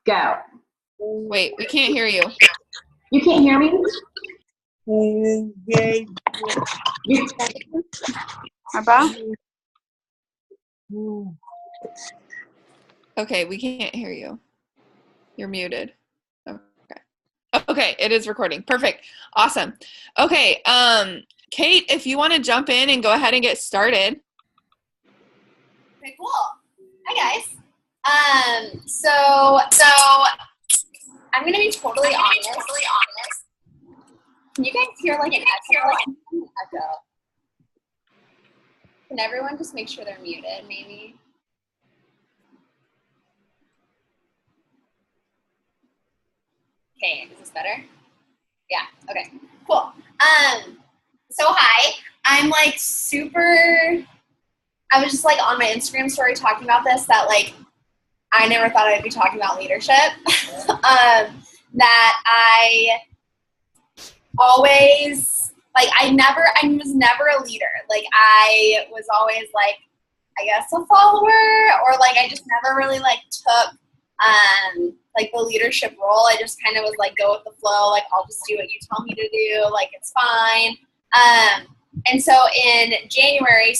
Go. Wait, we can't hear you. You can't hear me? Apa? Okay, we can't hear you. You're muted. Okay. Okay, it is recording. Perfect. Awesome. Okay, Kate, if you want to jump in and go ahead and get started. Okay, cool. Hi, guys. So I'm gonna be totally honest. Can you guys hear like an echo? Can everyone just make sure they're muted, maybe? Okay, is this better? Yeah, okay, cool. So hi, I'm like I was just like on my Instagram story talking about this, that like, I never thought I'd be talking about leadership. That I always, like, I was never a leader. Like, I was always like, I guess a follower, or like, I just never really like took like the leadership role. I just kind of was like, go with the flow. Like, I'll just do what you tell me to do. Like, it's fine. And so in January,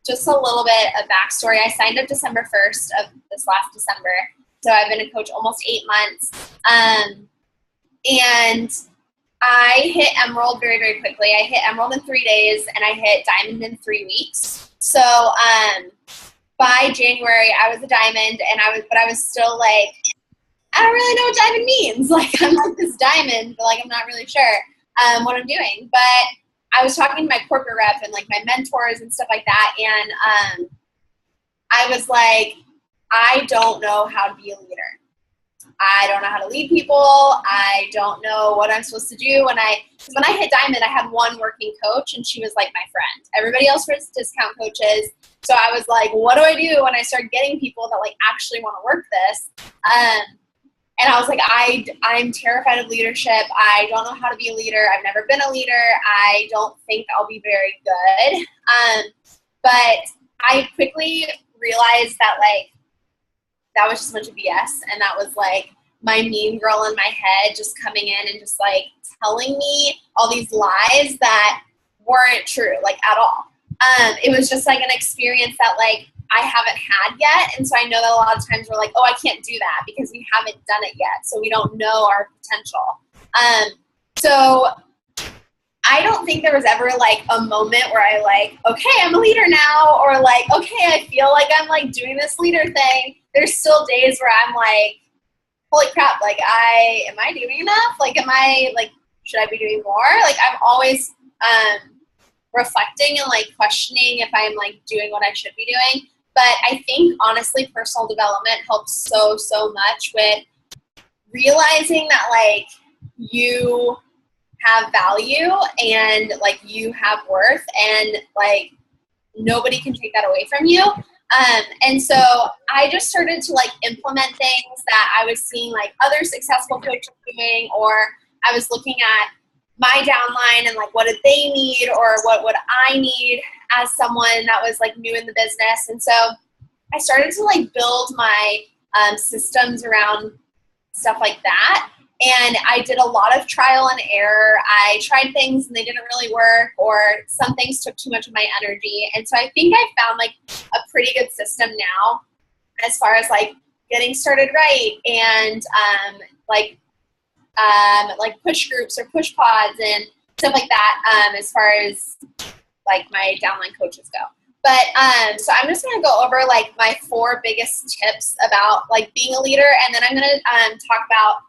just a little bit of backstory. I signed up December 1st of this last December. So I've been a coach almost 8 months. And I hit Emerald very, very quickly. I hit Emerald in 3 days, and I hit Diamond in 3 weeks. So by January, I was a Diamond, but I was still like, I don't really know what Diamond means. Like, I'm like this Diamond, but like, I'm not really sure what I'm doing. But I was talking to my corporate rep and like my mentors and stuff like that, and I was like, I don't know how to be a leader. I don't know how to lead people. I don't know what I'm supposed to do. When I hit Diamond, I had one working coach, and she was like my friend. Everybody else was discount coaches. So I was like, what do I do when I start getting people that like actually want to work this? And I was like, I'm terrified of leadership. I don't know how to be a leader. I've never been a leader. I don't think I'll be very good. But I quickly realized that like, that was just a bunch of BS. And that was like my mean girl in my head just coming in and just like telling me all these lies that weren't true, like at all. It was just like an experience that like I haven't had yet. And so I know that a lot of times we're like, oh, I can't do that because we haven't done it yet. So we don't know our potential. So I don't think there was ever like a moment where I like, okay, I'm a leader now, or like, okay, I feel like I'm like doing this leader thing. There's still days where I'm like, holy crap, like am I doing enough? Like, should I be doing more? Like, I'm always reflecting and like questioning if I'm like doing what I should be doing. But I think honestly, personal development helps so, so much with realizing that like you have value and like you have worth, and like nobody can take that away from you. And so I just started to like implement things that I was seeing like other successful coaches doing, or I was looking at my downline and like what did they need, or what would I need as someone that was like new in the business. And so I started to like build my systems around stuff like that. And I did a lot of trial and error. I tried things and they didn't really work, or some things took too much of my energy. And so I think I found like a pretty good system now as far as like getting started right, and like push groups or push pods and stuff like that, as far as like my downline coaches go. But so I'm just going to go over like my 4 biggest tips about like being a leader, and then I'm going to talk about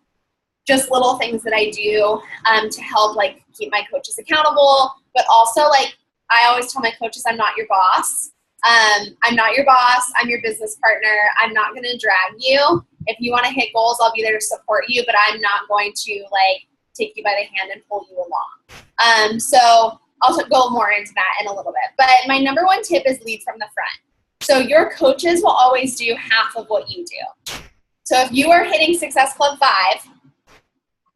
just little things that I do to help like keep my coaches accountable. But also, like, I always tell my coaches, I'm not your boss. I'm not your boss. I'm your business partner. I'm not going to drag you. If you want to hit goals, I'll be there to support you, but I'm not going to like take you by the hand and pull you along. So I'll go more into that in a little bit. But my number 1 tip is lead from the front. So your coaches will always do half of what you do. So if you are hitting Success Club 5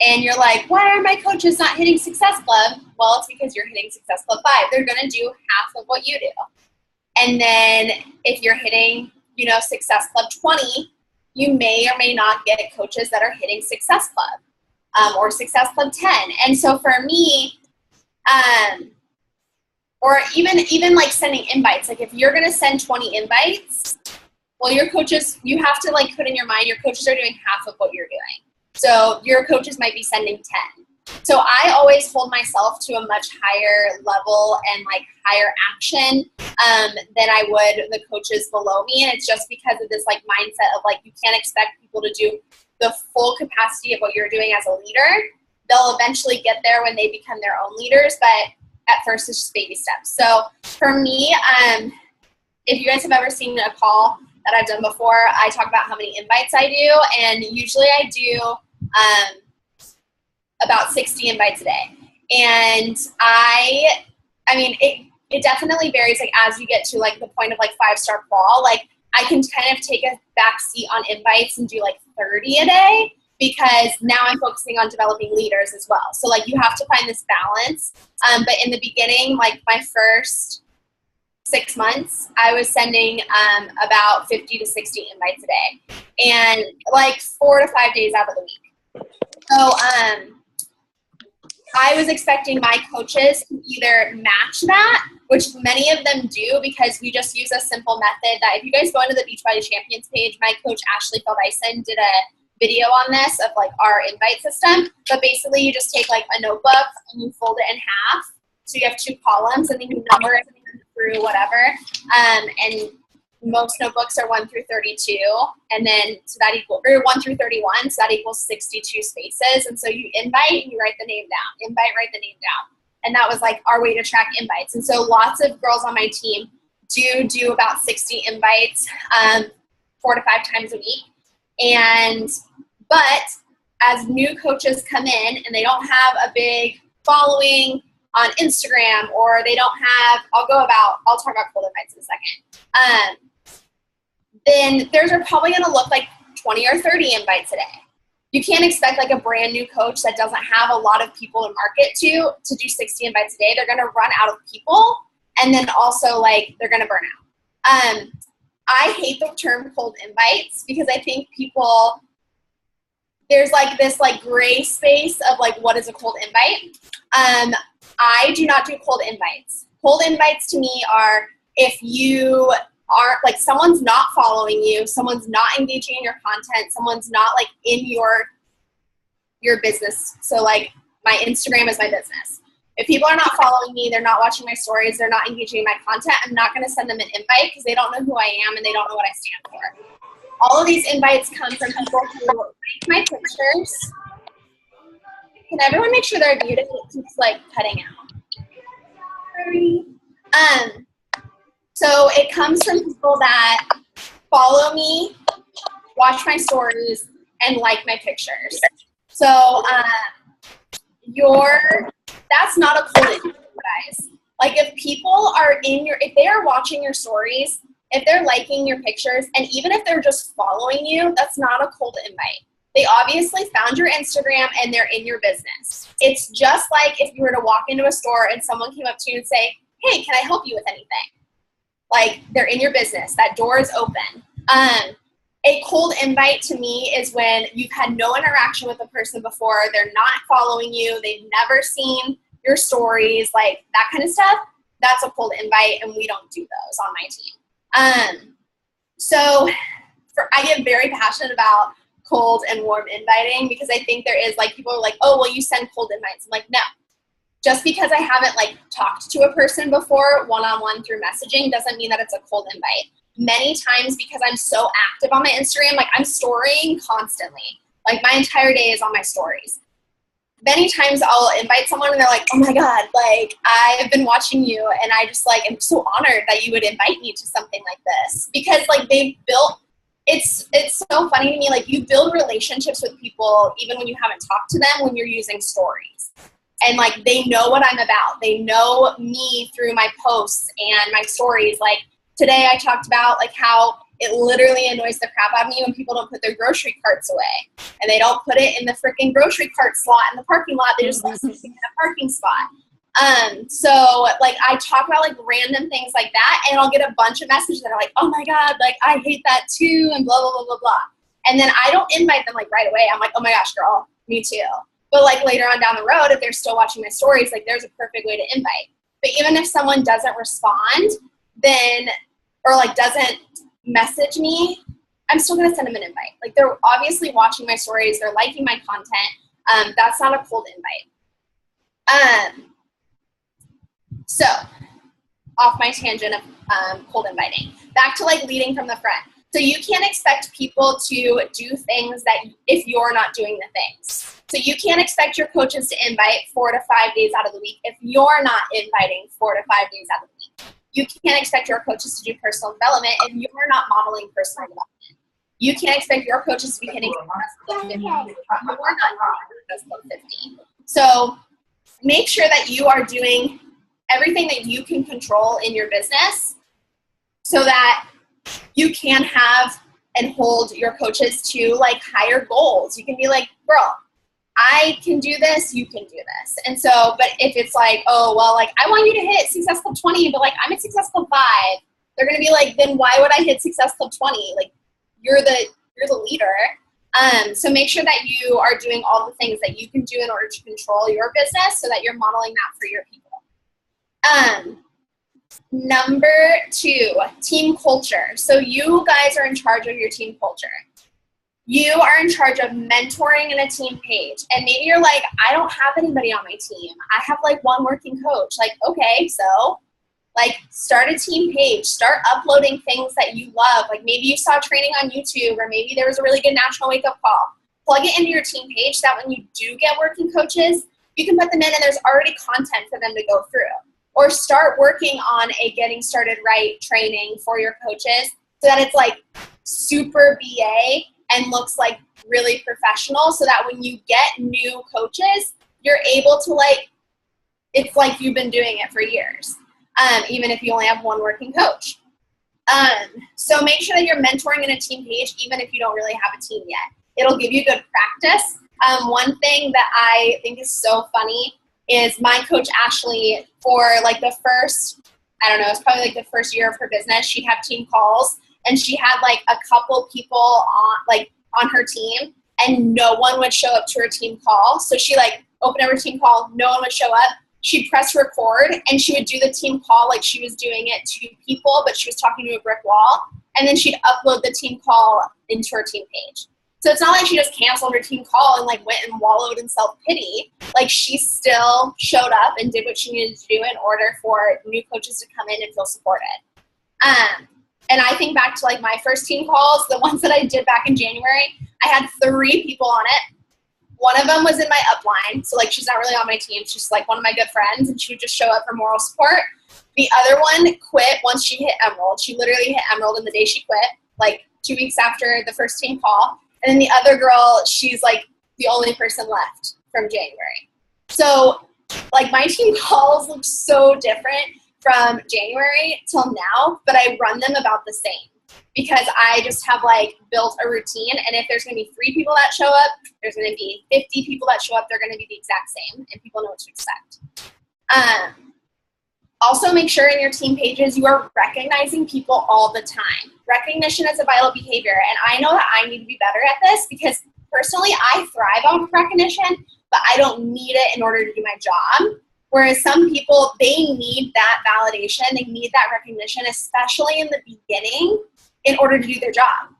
and you're like, why are my coaches not hitting Success Club? Well, it's because you're hitting Success Club 5. They're going to do half of what you do. And then if you're hitting, Success Club 20, you may or may not get coaches that are hitting Success Club or Success Club 10. And so for me, or even like sending invites, like if you're going to send 20 invites, well, your coaches, you have to like put in your mind, your coaches are doing half of what you're doing. So your coaches might be sending 10. So I always hold myself to a much higher level and like higher action than I would the coaches below me. And it's just because of this like mindset of like, you can't expect people to do the full capacity of what you're doing as a leader. They'll eventually get there when they become their own leaders, but at first it's just baby steps. So for me, if you guys have ever seen a call that I've done before, I talk about how many invites I do, and usually I do about 60 invites a day. And I mean, it definitely varies, like as you get to like the point of like 5-star qual, like I can kind of take a back seat on invites and do like 30 a day, because now I'm focusing on developing leaders as well. So like you have to find this balance. But in the beginning, like my first 6 months, I was sending about 50 to 60 invites a day, and like 4 to 5 days out of the week. So I was expecting my coaches to either match that, which many of them do, because we just use a simple method that if you guys go into the Beachbody Champions page, my coach Ashley Feldison did a video on this of like our invite system. But basically you just take like a notebook and you fold it in half. So you have 2 columns, and then you number it through whatever. And most notebooks are 1 through 32, and then so that equals, or 1 through 31, so that equals 62 spaces. And so you invite and you write the name down. Invite, write the name down. And that was like our way to track invites. And so lots of girls on my team do about 60 invites 4 to 5 times a week. But as new coaches come in and they don't have a big following on Instagram, or they don't have, I'll talk about cold invites in a second. Then theirs are probably going to look like 20 or 30 invites a day. You can't expect like a brand new coach that doesn't have a lot of people to market to do 60 invites a day. They're going to run out of people, and then also like they're going to burn out. I hate the term cold invites, because I think people, there's like this like gray space of like, what is a cold invite? I do not do cold invites. Cold invites to me are if you are like, someone's not following you, someone's not engaging in your content, someone's not like in your business. So like my Instagram is my business. If people are not following me, they're not watching my stories, they're not engaging in my content, I'm not going to send them an invite, because they don't know who I am and they don't know what I stand for. All of these invites come from people who like my pictures. Can everyone make sure they're muted? It keeps like cutting out. Sorry. So it comes from people that follow me, watch my stories, and like my pictures. So that's not a cold invite, guys. Like if people are if they are watching your stories, if they're liking your pictures, and even if they're just following you, that's not a cold invite. They obviously found your Instagram and they're in your business. It's just like if you were to walk into a store and someone came up to you and say, hey, can I help you with anything? Like they're in your business. That door is open. A cold invite to me is when you've had no interaction with a person before. They're not following you. They've never seen your stories, like that kind of stuff. That's a cold invite, and we don't do those on my team. So I get very passionate about cold and warm inviting, because I think there is like, people are like, oh, well, you send cold invites. I'm like, no. Just because I haven't like talked to a person before one-on-one through messaging doesn't mean that it's a cold invite. Many times, because I'm so active on my Instagram, like I'm storying constantly. Like my entire day is on my stories. Many times I'll invite someone and they're like, oh my God, like I've been watching you, and I just like am so honored that you would invite me to something like this. Because like they've built, it's so funny to me, like you build relationships with people even when you haven't talked to them when you're using stories. And like they know what I'm about. They know me through my posts and my stories. Like today I talked about like how it literally annoys the crap out of me when people don't put their grocery carts away. And they don't put it in the freaking grocery cart slot in the parking lot. They just let something in a parking spot. So like I talk about like random things like that, and I'll get a bunch of messages that are like, oh my God, like I hate that too, and blah, blah, blah, blah, blah. And then I don't invite them like right away. I'm like, oh my gosh, girl, me too. But like later on down the road, if they're still watching my stories, like there's a perfect way to invite. But even if someone doesn't respond, then, or like doesn't message me, I'm still going to send them an invite. Like they're obviously watching my stories. They're liking my content. That's not a cold invite. So off my tangent of cold inviting, back to like leading from the front. So you can't expect people to do things that if you're not doing the things. So you can't expect your coaches to invite 4 to 5 days out of the week if you're not inviting 4 to 5 days out of the week. You can't expect your coaches to do personal development if you're not modeling personal development. You can't expect your coaches to be hitting Success Club 50 if you're not hitting Success Club 50. So make sure that you are doing everything that you can control in your business so that you can have and hold your coaches to like higher goals. You can be like, girl, I can do this, you can do this. And so, but if it's like, oh, well, like I want you to hit Success Club 20, but like I'm at Success Club 5, they're going to be like, then why would I hit Success Club 20? Like you're the leader. So make sure that you are doing all the things that you can do in order to control your business so that you're modeling that for your people. Number 2, team culture. So you guys are in charge of your team culture. You are in charge of mentoring in a team page. And maybe you're like, I don't have anybody on my team. I have like one working coach. Like, okay, so like start a team page. Start uploading things that you love. Like maybe you saw training on YouTube, or maybe there was a really good national wake-up call. Plug it into your team page so that when you do get working coaches, you can put them in and there's already content for them to go through. Or start working on a getting started right training for your coaches so that it's like super BA and looks like really professional, so that when you get new coaches, you're able to like, it's like you've been doing it for years, even if you only have one working coach. So make sure that you're mentoring in a team page, even if you don't really have a team yet. It'll give you good practice. One thing that I think is so funny is my coach Ashley, for like the first, I don't know, it's probably like the first year of her business, she'd have team calls and she had like a couple people on her team and no one would show up to her team call. So she like opened up her team call, no one would show up. She'd press record and she would do the team call like she was doing it to people, but she was talking to a brick wall. And then she'd upload the team call into her team page. So it's not like she just canceled her team call and like went and wallowed in self-pity. Like she still showed up and did what she needed to do in order for new coaches to come in and feel supported. And I think back to like my first team calls, the ones that I did back in January, I had 3 people on it. One of them was in my upline. So like she's not really on my team. She's just like one of my good friends and she would just show up for moral support. The other one quit once she hit Emerald. She literally hit Emerald in the day she quit, like 2 weeks after the first team call. And then the other girl, she's like the only person left from January. So like my team calls look so different from January till now, but I run them about the same because I just have like built a routine. And if there's going to be 3 people that show up, there's going to be 50 people that show up. They're going to be the exact same and people know what to expect. Also make sure in your team pages you are recognizing people all the time. Recognition is a vital behavior, and I know that I need to be better at this because personally I thrive on recognition, but I don't need it in order to do my job. Whereas some people, they need that validation, they need that recognition, especially in the beginning, in order to do their job.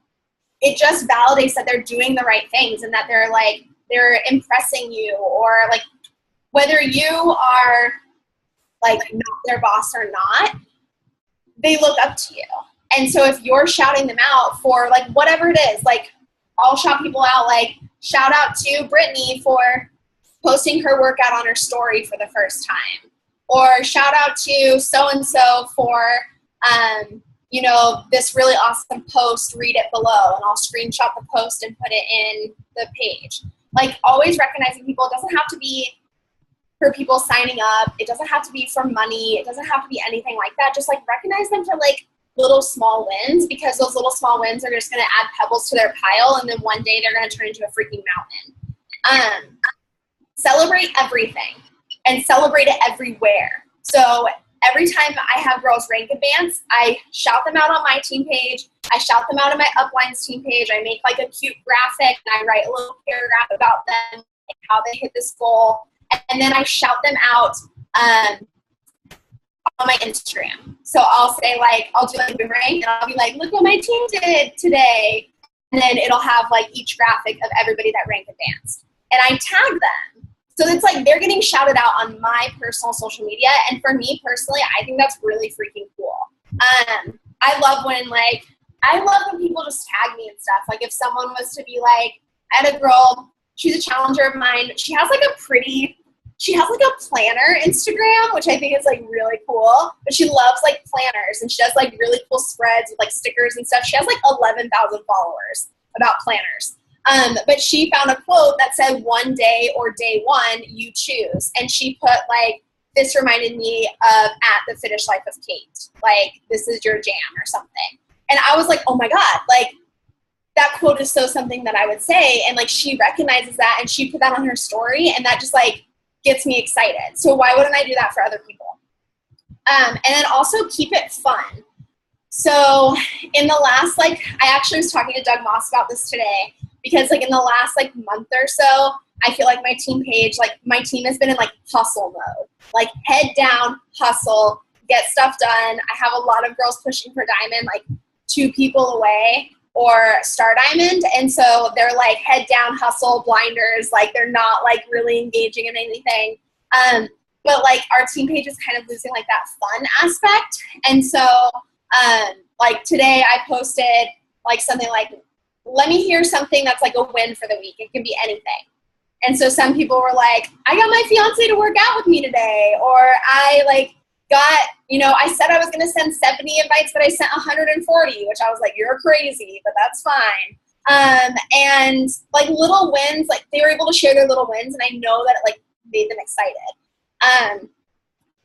It just validates that they're doing the right things and that they're impressing you, or like whether you are like not their boss or not, they look up to you. And so if you're shouting them out for like whatever it is, like I'll shout people out, like shout out to Brittany for posting her workout on her story for the first time, or shout out to so-and-so for, you know, this really awesome post, read it below, and I'll screenshot the post and put it in the page. Like always recognizing people. It doesn't have to be for people signing up. It doesn't have to be for money. It doesn't have to be anything like that. Just like recognize them for like little small wins, because those little small wins are just going to add pebbles to their pile, and then one day they're going to turn into a freaking mountain. Celebrate everything and celebrate it everywhere. So every time I have girls rank advance, I shout them out on my team page I shout them out on my uplines team page. I make like a cute graphic and I write a little paragraph about them and how they hit this goal. And then I shout them out on my Instagram. So I'll say like, I'll do like a rank and I'll be like, look what my team did today. And then it'll have like each graphic of everybody that ranked advanced. And I tag them. So it's like they're getting shouted out on my personal social media. And for me personally, I think that's really freaking cool. I love when people just tag me and stuff. Like if someone was to be like, I had a girl, she's a challenger of mine. She has like a planner Instagram, which I think is like really cool, but she loves like planners and she does like really cool spreads with like stickers and stuff. She has like 11,000 followers about planners. But she found a quote that said one day or day one, you choose. And she put like, this reminded me of At the Finish Life of Kate. Like, this is your jam or something. And I was like, oh my God, like that quote is so something that I would say. And like, she recognizes that and she put that on her story and that just like gets me excited. So why wouldn't I do that for other people? And then also keep it fun. So in the last, I actually was talking to Doug Moss about this today because in the last month or so, I feel like my team page, my team has been in hustle mode, head down, hustle, get stuff done. I have a lot of girls pushing for diamond, 2 people away or star diamond. And so they're head down, hustle, blinders. They're not really engaging in anything. But our team page is kind of losing that fun aspect. And so today I posted something let me hear something that's a win for the week. It can be anything. And so some people were like, I got my fiance to work out with me today. Or I got, I said I was going to send 70 invites, but I sent 140, which I was like, you're crazy, but that's fine. And little wins, they were able to share their little wins. And I know that it made them excited.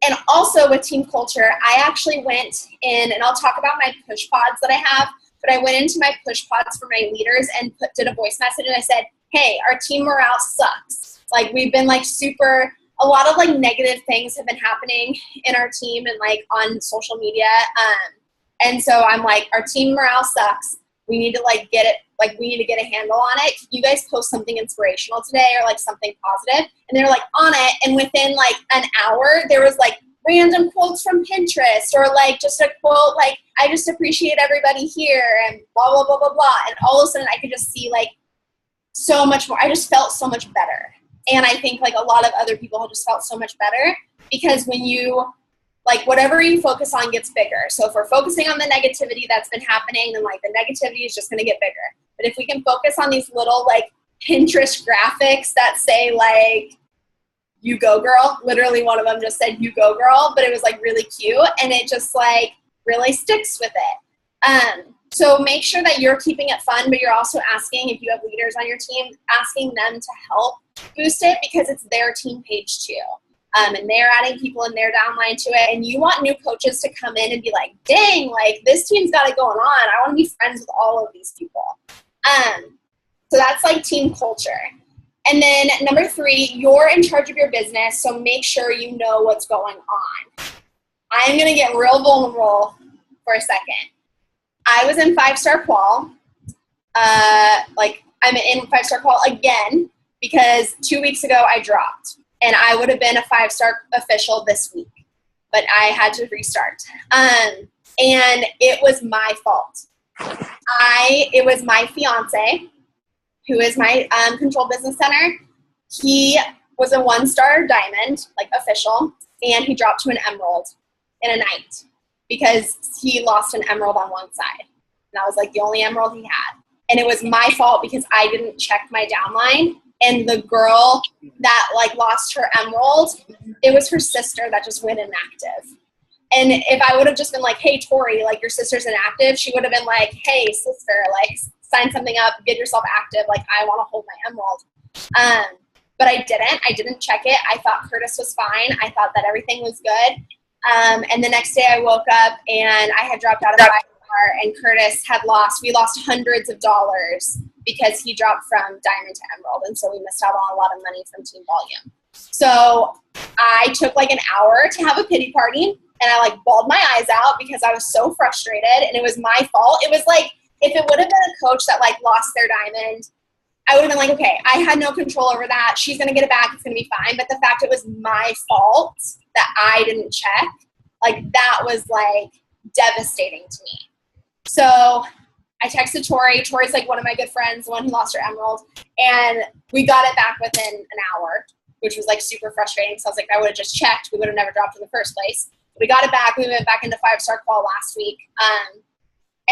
And also with team culture, I actually went in, and I'll talk about my push pods that I have, but I went into my push pods for my leaders and did a voice message. And I said, hey, our team morale sucks. We've been a lot of negative things have been happening in our team and on social media. And so I'm our team morale sucks. We need to get it, we need to get a handle on it. Can you guys post something inspirational today or something positive? And they're on it. And within an hour, there was random quotes from Pinterest or just a quote I just appreciate everybody here and blah, blah, blah, blah, blah. And all of a sudden I could just see so much more. I just felt so much better. And I think a lot of other people have just felt so much better because when you whatever you focus on gets bigger. So if we're focusing on the negativity that's been happening, then the negativity is just going to get bigger. But if we can focus on these little Pinterest graphics that say you go girl, literally one of them just said you go girl, but it was really cute and it just really sticks with it. So make sure that you're keeping it fun, but you're also asking, if you have leaders on your team, asking them to help boost it because it's their team page too. And they're adding people in their downline to it. And you want new coaches to come in and be dang, this team's got it going on. I want to be friends with all of these people. So that's team culture. And then number 3, you're in charge of your business. So make sure you know what's going on. I'm going to get real vulnerable for a second. I was in 5-star qual. I'm in 5-star qual again because 2 weeks ago I dropped. And I would have been a 5-star official this week, but I had to restart. And it was my fault. It was my fiance, who is my control business center. He was a 1-star diamond, official, and he dropped to an emerald in a night because he lost an emerald on one side. And I was the only emerald he had. And it was my fault because I didn't check my downline. And the girl that lost her emerald, it was her sister that just went inactive. And if I would have just been hey, Tori, your sister's inactive, she would have been hey, sister, sign something up, get yourself active. I want to hold my emerald. But I didn't check it. I thought Curtis was fine. I thought that everything was good. And the next day I woke up and I had dropped out of 5-star and Curtis we lost hundreds of dollars because he dropped from diamond to emerald. And so we missed out on a lot of money from team volume. So I took like an hour to have a pity party, and I like bawled my eyes out because I was so frustrated, and it was my fault. It was like, if it would have been a coach that like lost their diamond, I would have been like, okay, I had no control over that. She's going to get it back. It's going to be fine. But the fact it was my fault that I didn't check, like that was like devastating to me. So I texted Tori. Tori's like one of my good friends, the one who lost her emerald. And we got it back within an hour, which was like super frustrating. So I was like, I would have just checked. We would have never dropped in the first place. We got it back. We went back into 5-star qual last week.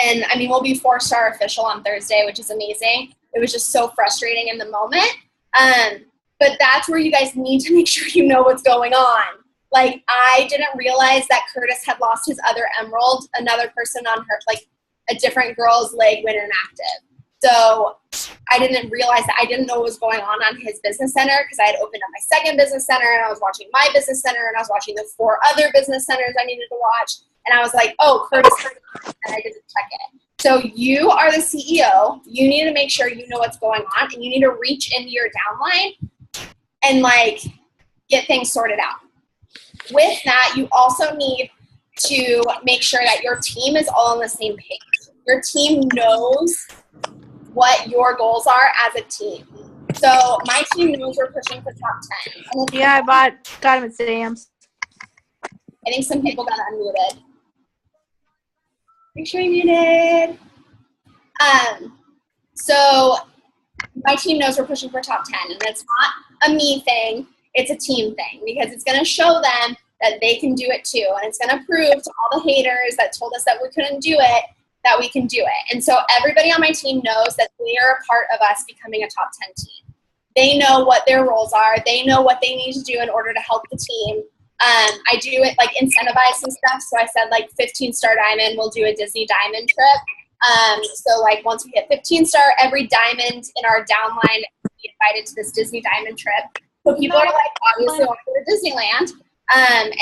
And I mean, we'll be 4-star official on Thursday, which is amazing. It was just so frustrating in the moment. But that's where you guys need to make sure you know what's going on. Like, I didn't realize that Curtis had lost his other emerald. Another person on her, like a different girl's leg went inactive. So I didn't realize that. I didn't know what was going on his business center because I had opened up my second business center, and I was watching my business center, and I was watching the 4 other business centers I needed to watch. And I was like, oh, Curtis, and I didn't check it. So you are the CEO. You need to make sure you know what's going on, and you need to reach into your downline and like get things sorted out. With that, you also need to make sure that your team is all on the same page. Your team knows what your goals are as a team. So my team knows we're pushing for top 10. Yeah, I got him at Sam's. I think some people got unmuted. Make sure you're muted. So my team knows we're pushing for top 10, and it's not a me thing, it's a team thing, because it's going to show them that they can do it too, and it's going to prove to all the haters that told us that we couldn't do it, that we can do it. And so everybody on my team knows that they are a part of us becoming a top 10 team. They know what their roles are. They know what they need to do in order to help the team. I do it like incentivize and stuff. So I said like 15-star diamond, we'll do a Disney diamond trip. So like once we hit 15-star, every diamond in our downline will be invited to this Disney diamond trip. So people are like obviously want to go to Disneyland.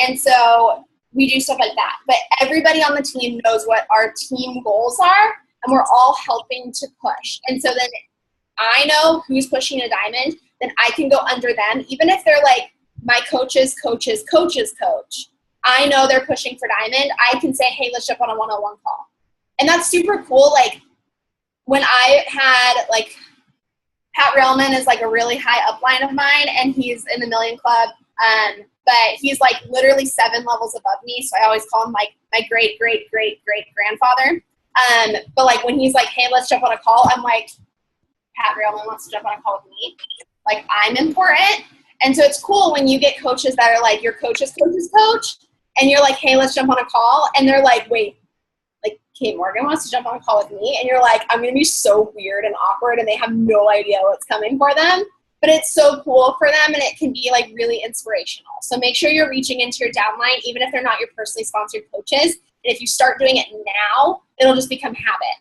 And so we do stuff like that. But everybody on the team knows what our team goals are, and we're all helping to push. And so then I know who's pushing a diamond, then I can go under them, even if they're like my coach's coach's coach's coach. I know they're pushing for diamond. I can say, hey, let's jump on a one-on-one call. And that's super cool. Like when I had like Pat Railman is like a really high upline of mine, and he's in the Million Club. But he's like literally 7 levels above me. So I always call him like my great, great, great, great grandfather. But like when he's like, hey, let's jump on a call, I'm like, Pat Railman wants to jump on a call with me. Like I'm important. And so it's cool when you get coaches that are like your coach's coach's coach, and you're like, hey, let's jump on a call. And they're like, wait, like Kate Morgan wants to jump on a call with me. And you're like, I'm going to be so weird and awkward, and they have no idea what's coming for them. But it's so cool for them, and it can be like really inspirational. So make sure you're reaching into your downline, even if they're not your personally sponsored coaches. And if you start doing it now, it'll just become habit.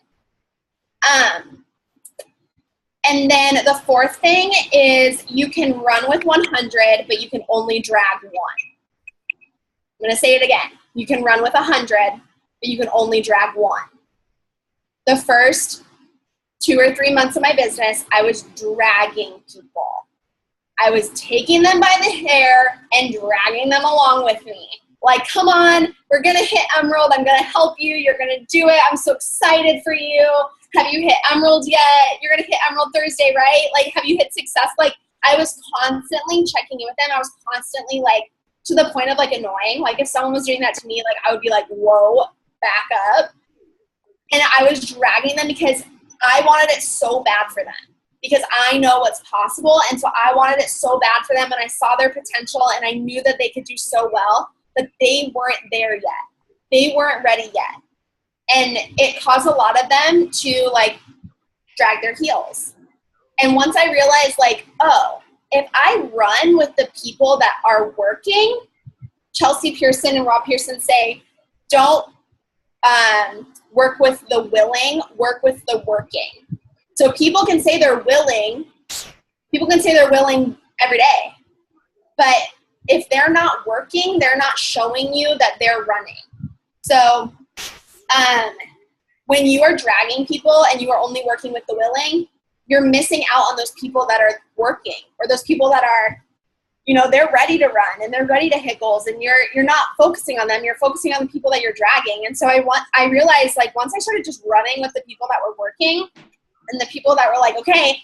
And then the 4th thing is you can run with 100, but you can only drag 1. I'm going to say it again. You can run with 100, but you can only drag 1. The first 2 or 3 months of my business, I was dragging people. I was taking them by the hair and dragging them along with me. Like, come on, we're going to hit Emerald. I'm going to help you. You're going to do it. I'm so excited for you. Have you hit Emerald yet? You're going to hit Emerald Thursday, right? Like, have you hit success? Like, I was constantly checking in with them. I was constantly, like, to the point of, like, annoying. Like, if someone was doing that to me, like, I would be like, whoa, back up. And I was dragging them because I wanted it so bad for them, because I know what's possible. And so I wanted it so bad for them, and I saw their potential, and I knew that they could do so well, but they weren't there yet. They weren't ready yet. And it caused a lot of them to like drag their heels. And once I realized like, oh, if I run with the people that are working, Chelsea Pearson and Rob Pearson say, don't work with the willing, work with the working. So people can say they're willing. People can say they're willing every day. But if they're not working, they're not showing you that they're running. So when you are dragging people and you are only working with the willing, you're missing out on those people that are working, or those people that are you know, they're ready to run and they're ready to hit goals, and you're not focusing on them. You're focusing on the people that you're dragging. And so I realized, like, once I started just running with the people that were working and the people that were like, okay,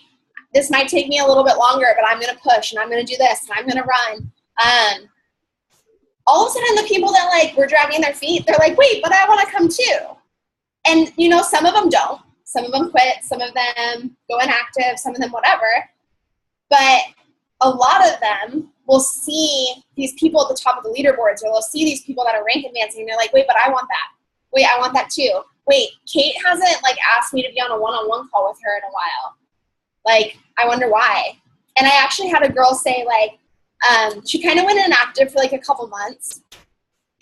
this might take me a little bit longer, but I'm going to push and I'm going to do this and I'm going to run. All of a sudden the people that like were dragging their feet, they're like, wait, but I want to come too. And, you know, some of them don't. Some of them quit. Some of them go inactive. Some of them whatever. But a lot of them will see these people at the top of the leaderboards, or they'll see these people that are rank advancing, and they're like, wait, but I want that. Wait, I want that too. Wait, Kate hasn't like asked me to be on a one-on-one call with her in a while. Like, I wonder why. And I actually had a girl say, like, she kind of went inactive for like a couple months,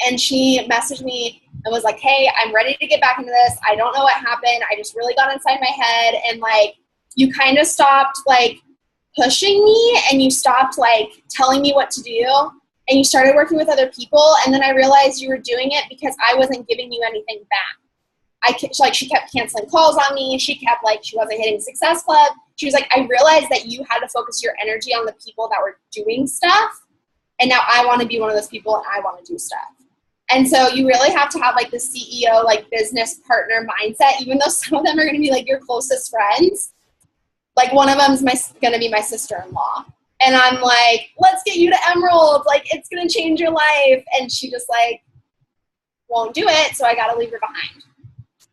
and she messaged me and was like, hey, I'm ready to get back into this. I don't know what happened. I just really got inside my head, and like, you kind of stopped like pushing me, and you stopped like telling me what to do, and you started working with other people. And then I realized you were doing it because I wasn't giving you anything back. She kept canceling calls on me. She kept like, she wasn't hitting Success Club. She was like, I realized that you had to focus your energy on the people that were doing stuff. And now I want to be one of those people, and I want to do stuff. And so you really have to have like the CEO, like business partner mindset, even though some of them are going to be like your closest friends. Like one of them's going to be my sister-in-law. And I'm like, let's get you to Emerald. Like, it's going to change your life. And she just like won't do it. So I got to leave her behind.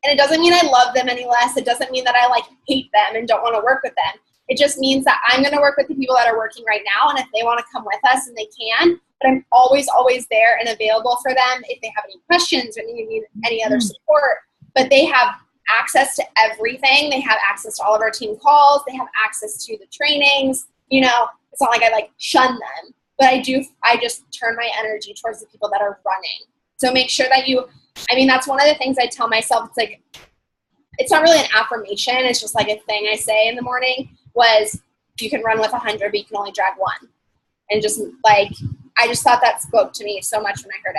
And it doesn't mean I love them any less. It doesn't mean that I like hate them and don't want to work with them. It just means that I'm going to work with the people that are working right now. And if they want to come with us, and they can, but I'm always, always there and available for them if they have any questions or need any other support. But they have access to everything. They have access to all of our team calls. They have access to the trainings. You know, it's not like I like shun them, but I just turn my energy towards the people that are running. So make sure that that's one of the things I tell myself. It's like, it's not really an affirmation. It's just like a thing I say in the morning was, you can run with 100, but you can only drag one. And just like, I just thought that spoke to me so much when I heard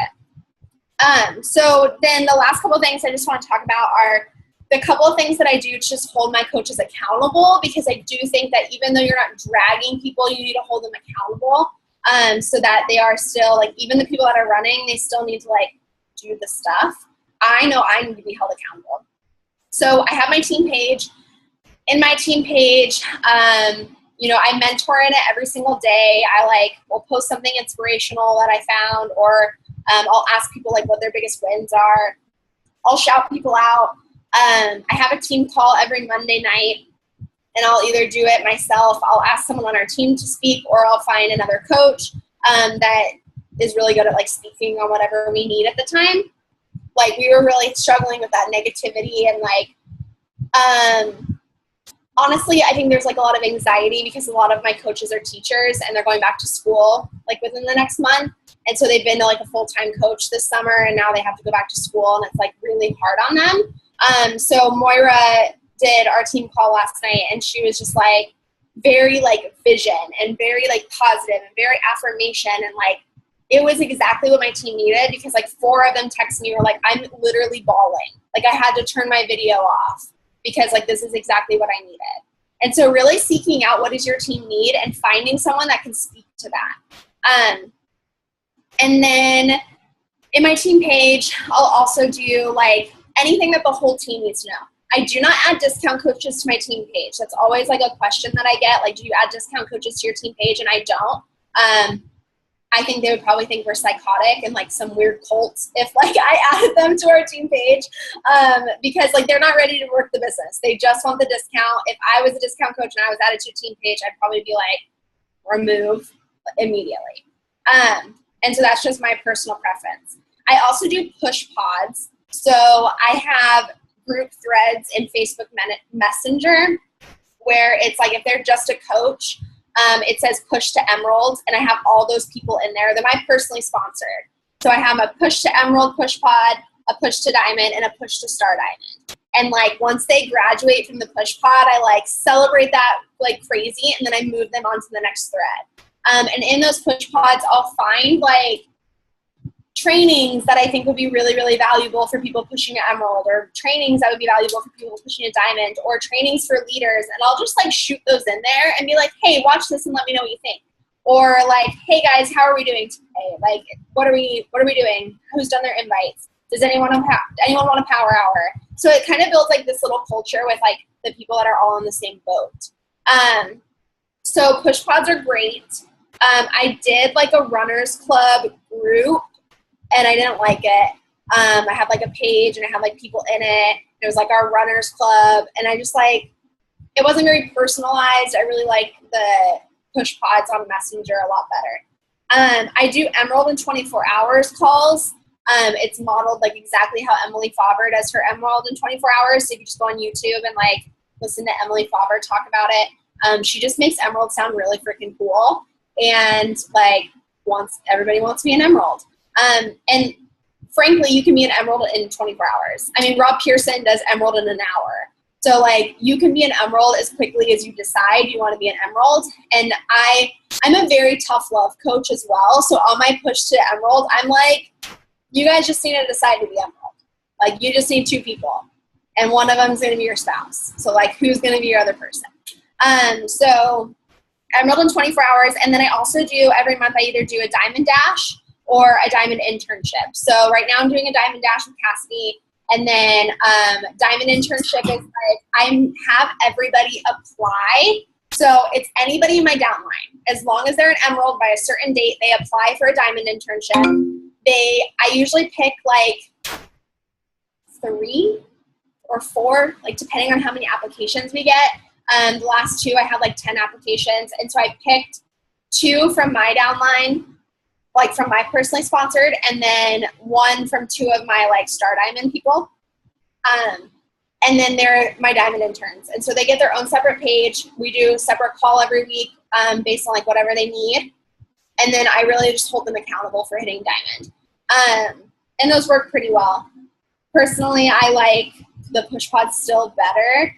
it. So then the last couple of things I just want to talk about are the couple of things that I do to just hold my coaches accountable, because I do think that even though you're not dragging people, you need to hold them accountable, so that they are still like, even the people that are running, they still need to like do the stuff. I know I need to be held accountable. So I have my team page. In my team page, you know, I mentor in it every single day. I will post something inspirational that I found, or I'll ask people like what their biggest wins are. I'll shout people out. I have a team call every Monday night, and I'll either do it myself. I'll ask someone on our team to speak, or I'll find another coach that is really good at like speaking on whatever we need at the time. Like, we were really struggling with that negativity, and like, honestly, I think there's like a lot of anxiety because a lot of my coaches are teachers, and they're going back to school like within the next month. And so they've been to like a full-time coach this summer, and now they have to go back to school, and it's like really hard on them. So Moira did our team call last night, and she was just like very like vision and very like positive and very affirmation, and like it was exactly what my team needed, because like 4 of them texted me, were like, I'm literally bawling. Like, I had to turn my video off because like this is exactly what I needed. And so really seeking out what does your team need and finding someone that can speak to that. And then in my team page, I'll also do like anything that the whole team needs to know. I do not add discount coaches to my team page. That's always like a question that I get. Like, do you add discount coaches to your team page? And I don't. I think they would probably think we're psychotic and like some weird cults if like I added them to our team page, because like they're not ready to work the business. They just want the discount. If I was a discount coach and I was added to a team page, I'd probably be like, remove immediately. And so that's just my personal preference. I also do push pods. So I have group threads in Facebook Messenger where it's like, if they're just a coach, it says push to Emerald, and I have all those people in there. They're my personally sponsored. So I have a push to Emerald push pod, a push to Diamond, and a push to Star Diamond. And like once they graduate from the push pod, I like celebrate that like crazy, and then I move them on to the next thread. And in those push pods, I'll find like trainings that I think would be really, really valuable for people pushing to Emerald, or trainings that would be valuable for people pushing to Diamond, or trainings for leaders. And I'll just like shoot those in there and be like, hey, watch this and let me know what you think. Or like, hey guys, how are we doing today? Like, what are we doing? Who's done their invites? Does anyone want a power hour? So it kind of builds like this little culture with like the people that are all in the same boat. So push pods are great. I did like a runners club group and I didn't like it. I had like a page and I had like people in it. It was like our runners club and I just like, it wasn't very personalized. I really like the push pods on Messenger a lot better. I do Emerald in 24 hours calls. It's modeled like exactly how Emily Favre does her Emerald in 24 hours. So you can just go on YouTube and like listen to Emily Favre talk about it. She just makes Emerald sound really freaking cool. And like everybody wants to be an Emerald. And frankly, you can be an Emerald in 24 hours. I mean, Rob Pearson does Emerald in an hour. So like you can be an Emerald as quickly as you decide you want to be an Emerald. And I'm a very tough love coach as well. So on my push to Emerald, I'm like, you guys just need to decide to be Emerald. Like you just need 2 people. And one of them is going to be your spouse. So like who's going to be your other person? So Emerald in 24 hours. And then I also do every month I either do a Diamond Dash or a Diamond Internship. So right now I'm doing a Diamond Dash with Cassidy. And then Diamond Internship is like I have everybody apply. So it's anybody in my downline. As long as they're an Emerald by a certain date, they apply for a Diamond Internship. I usually pick like 3 or 4, like depending on how many applications we get. The last 2, I had like 10 applications. And so I picked 2 from my downline, like from my personally sponsored, and then 1 from 2 of my like Star Diamond people. And then they're my Diamond interns. And so they get their own separate page. We do a separate call every week based on like whatever they need. And then I really just hold them accountable for hitting Diamond. And those work pretty well. Personally, I like the push pods still better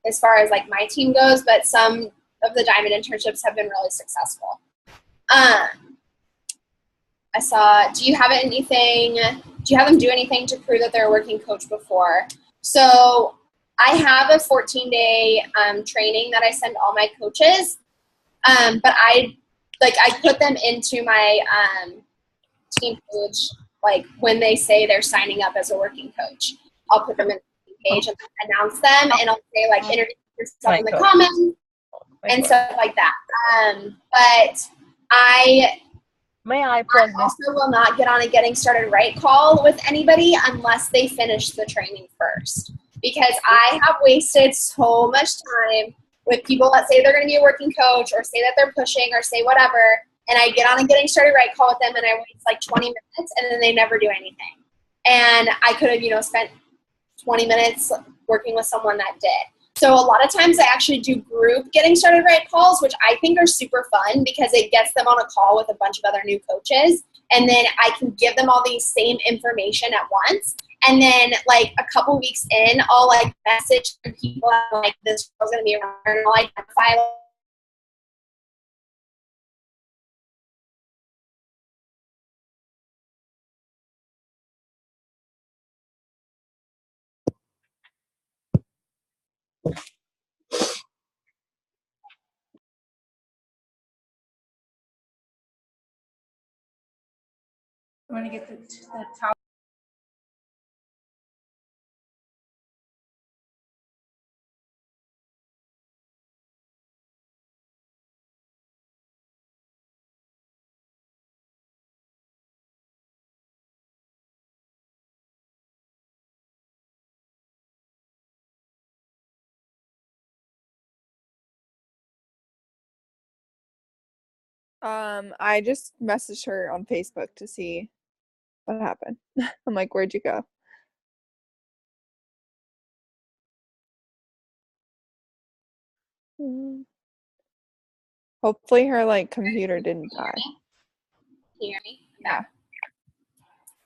as far as like my team goes, but some of the Diamond internships have been really successful. I saw, do you have them do anything to prove that they're a working coach before? So I have a 14-day training that I send all my coaches, but I put them into my team page, like when they say they're signing up as a working coach. I'll put them in the page and announce them, and I'll say like introduce yourself in the comments and stuff like that. But I also will not get on a getting started right call with anybody unless they finish the training first, because I have wasted so much time with people that say they're going to be a working coach or say that they're pushing or say whatever, and I get on a getting started right call with them and I waste like 20 minutes and then they never do anything. And I could have, spent 20 minutes working with someone that did. So a lot of times I actually do group getting started right calls, which I think are super fun because it gets them on a call with a bunch of other new coaches. And then I can give them all the same information at once. And then like a couple weeks in, I'll like message people like, this girl's going to be around, and I'll identify I want to get the top. I just messaged her on Facebook to see what happened. I'm like, where'd you go? Hopefully her like computer didn't die. Can you hear me? Yeah.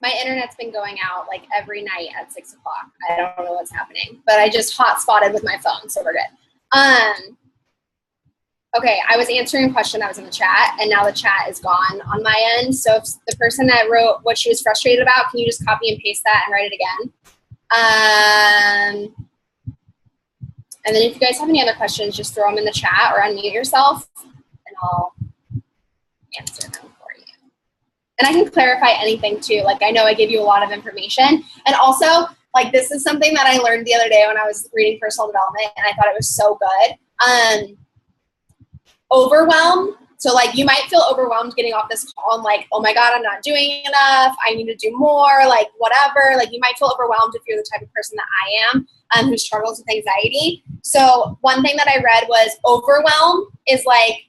My internet's been going out like every night at 6 o'clock. I don't know what's happening, but I just hotspotted with my phone, so we're good. Okay, I was answering a question that was in the chat, and now the chat is gone on my end. So if the person that wrote what she was frustrated about, can you just copy and paste that and write it again? And then if you guys have any other questions, just throw them in the chat or unmute yourself, and I'll answer them for you. And I can clarify anything too. Like, I know I give you a lot of information. And also, like, this is something that I learned the other day when I was reading personal development, and I thought it was so good. Overwhelm. So, like, you might feel overwhelmed getting off this call and like, oh my God, I'm not doing enough. I need to do more, like, whatever. Like, you might feel overwhelmed if you're the type of person that I am, who struggles with anxiety. So one thing that I read was overwhelm is like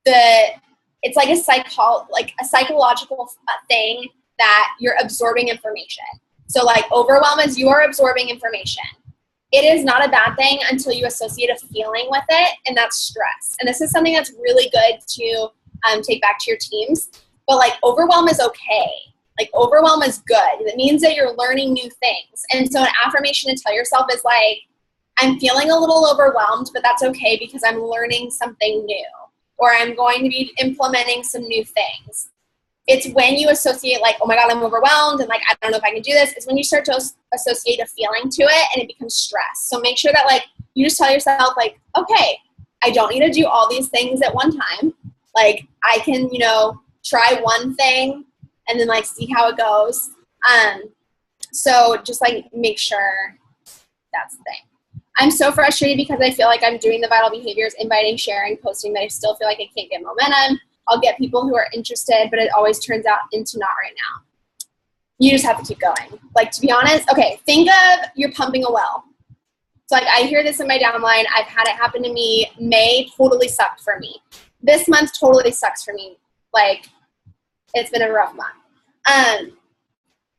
it's like a psychological thing that you're absorbing information. So like overwhelm is you are absorbing information. It is not a bad thing until you associate a feeling with it, and that's stress. And this is something that's really good to take back to your teams. But like overwhelm is okay. Like overwhelm is good. It means that you're learning new things. And so an affirmation to tell yourself is like, I'm feeling a little overwhelmed, but that's okay because I'm learning something new, or I'm going to be implementing some new things. It's when you associate like, oh my God, I'm overwhelmed and like, I don't know if I can do this. It's when you start to associate a feeling to it and it becomes stress. So make sure that like, you just tell yourself like, okay, I don't need to do all these things at one time. Like I can, try one thing and then like see how it goes. So just like make sure that's the thing. I'm so frustrated because I feel like I'm doing the vital behaviors, inviting, sharing, posting, but I still feel like I can't get momentum. I'll get people who are interested, but it always turns out into not right now. You just have to keep going. Like, to be honest, okay, think of you're pumping a well. So like I hear this in my downline. I've had it happen to me. May totally sucked for me. This month totally sucks for me. Like it's been a rough month.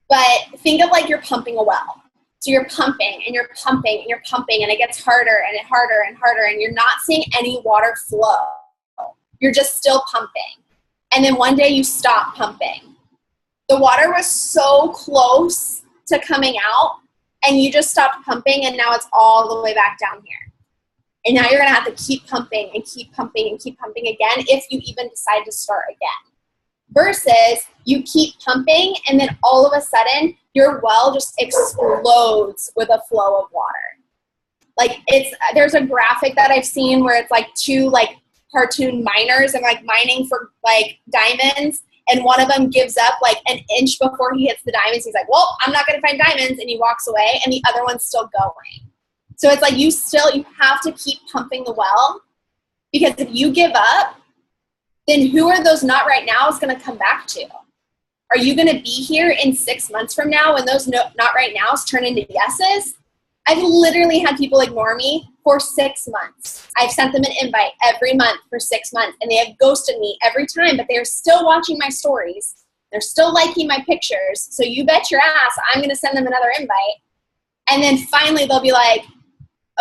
But think of like you're pumping a well. So you're pumping and you're pumping and you're pumping and it gets harder and harder and harder and you're not seeing any water flow. You're just still pumping. And then one day you stop pumping. The water was so close to coming out and you just stopped pumping and now it's all the way back down here. And now you're going to have to keep pumping and keep pumping and keep pumping again if you even decide to start again. Versus you keep pumping and then all of a sudden your well just explodes with a flow of water. Like there's a graphic that I've seen where it's like two like cartoon miners and like mining for like diamonds, and one of them gives up like an inch before he hits the diamonds. He's like, well, I'm not going to find diamonds, and he walks away, and the other one's still going. So it's like you have to keep pumping the well, because if you give up, then who are those not right nows going to come back to? Are you going to be here in 6 months from now when those not right nows turn into yeses? I've literally had people ignore me for 6 months. I've sent them an invite every month for 6 months, and they have ghosted me every time, but they are still watching my stories. They're still liking my pictures. So you bet your ass I'm going to send them another invite. And then finally they'll be like,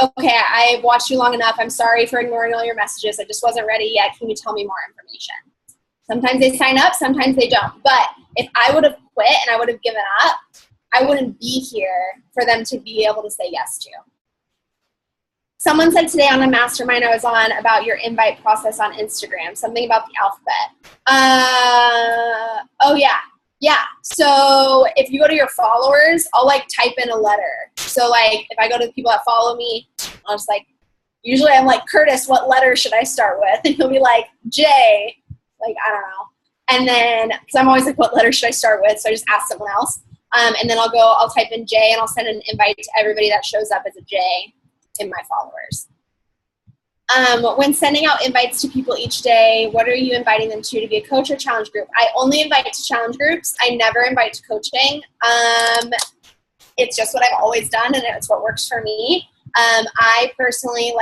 okay, I've watched you long enough. I'm sorry for ignoring all your messages. I just wasn't ready yet. Can you tell me more information? Sometimes they sign up, sometimes they don't. But if I would have quit and I would have given up, I wouldn't be here for them to be able to say yes to. Someone said today on a mastermind I was on about your invite process on Instagram, something about the alphabet. Oh yeah. Yeah. So if you go to your followers, I'll like type in a letter. So like if I go to the people that follow me, I'll just like, usually I'm like, Curtis, what letter should I start with? And he'll be like, J, like, I don't know. And then, cause I'm always like, what letter should I start with? So I just ask someone else. And then I'll type in J and I'll send an invite to everybody that shows up as a J in my followers. When sending out invites to people each day, what are you inviting them to be a coach or challenge group? I only invite to challenge groups. I never invite to coaching. It's just what I've always done and it's what works for me. I personally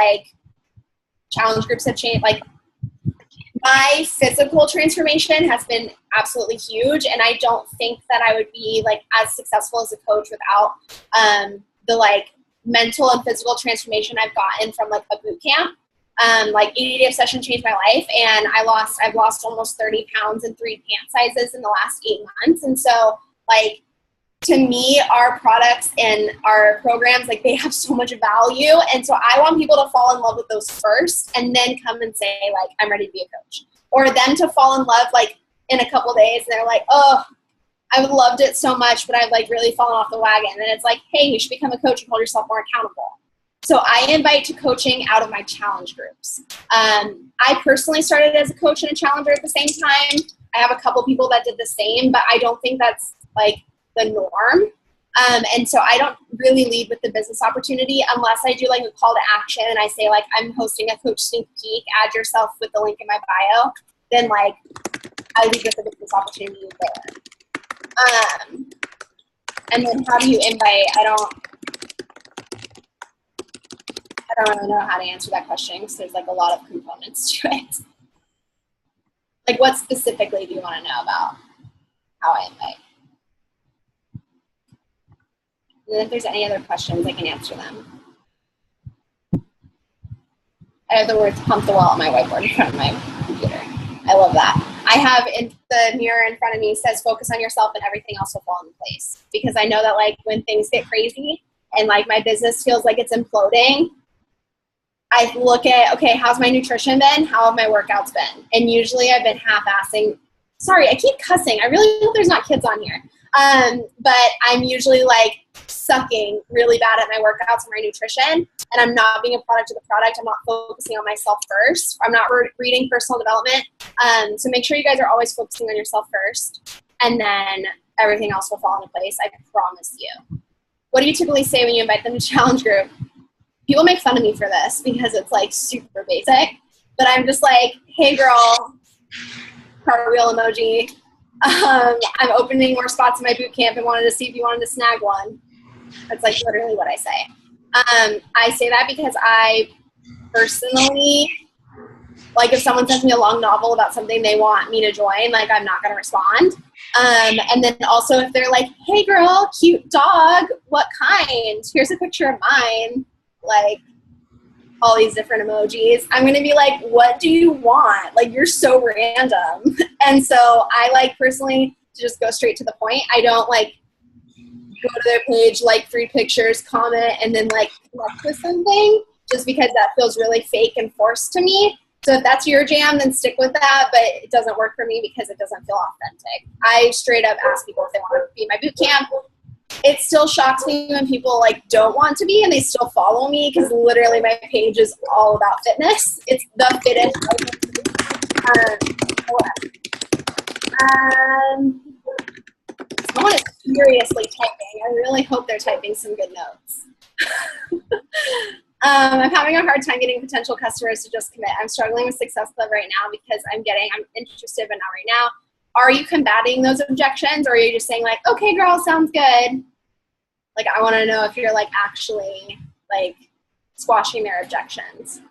challenge groups have changed. My physical transformation has been absolutely huge, and I don't think that I would be as successful as a coach without the mental and physical transformation I've gotten from a boot camp. 80-day obsession changed my life, and I've lost almost 30 pounds in 3 pant sizes in the last 8 months. And so to me, our products and our programs, they have so much value. And so I want people to fall in love with those first and then come and say, I'm ready to be a coach. Or them to fall in love, in a couple days, and they're like, oh, I've loved it so much, but I've, really fallen off the wagon. And it's hey, you should become a coach and hold yourself more accountable. So I invite to coaching out of my challenge groups. I personally started as a coach and a challenger at the same time. I have a couple people that did the same, but I don't think that's like the norm. And so I don't really lead with the business opportunity unless I do like a call to action and I say like, I'm hosting a coach sneak peek, add yourself with the link in my bio. Then like I lead with the business opportunity there. And then how do you invite? I don't really know how to answer that question because there's like a lot of components to it. Like what specifically do you want to know about how I invite? And then if there's any other questions, I can answer them. I have the words pump the wall on my whiteboard in front of my computer. I love that. I have in the mirror in front of me says focus on yourself and everything else will fall into place. Because I know that like when things get crazy and like my business feels like it's imploding, I look at, okay, how's my nutrition been? How have my workouts been? And usually I've been half-assing. Sorry, I keep cussing. I really hope there's not kids on here. But I'm usually like sucking really bad at my workouts and my nutrition, and I'm not being a product of the product. I'm not focusing on myself first. I'm not reading personal development. So make sure you guys are always focusing on yourself first, and then everything else will fall into place. I promise you. What do you typically say when you invite them to challenge group? People make fun of me for this because it's like super basic, but I'm just like, hey girl, cartwheel emoji. I'm opening more spots in my boot camp and wanted to see if you wanted to snag one. That's like literally what I say. I say that because I personally, like if someone sends me a long novel about something they want me to join, like I'm not going to respond. And then also if they're like, hey girl, cute dog, what kind? Here's a picture of mine. Like all these different emojis. I'm going to be like, what do you want? Like, you're so random. And so I like personally to just go straight to the point. I don't like go to their page, like 3 pictures, comment, and then like connect with something just because that feels really fake and forced to me. So if that's your jam, then stick with that. But it doesn't work for me because it doesn't feel authentic. I straight up ask people if they want to be in my boot camp. It still shocks me when people like don't want to be and they still follow me because literally my page is all about fitness. It's the fittest. Someone is furiously typing. I really hope they're typing some good notes. I'm having a hard time getting potential customers to just commit. I'm struggling with Success Club right now because I'm interested, but not right now. Are you combating those objections, or are you just saying like, okay, girl, sounds good? Like, I want to know if you're like actually like squashing their objections.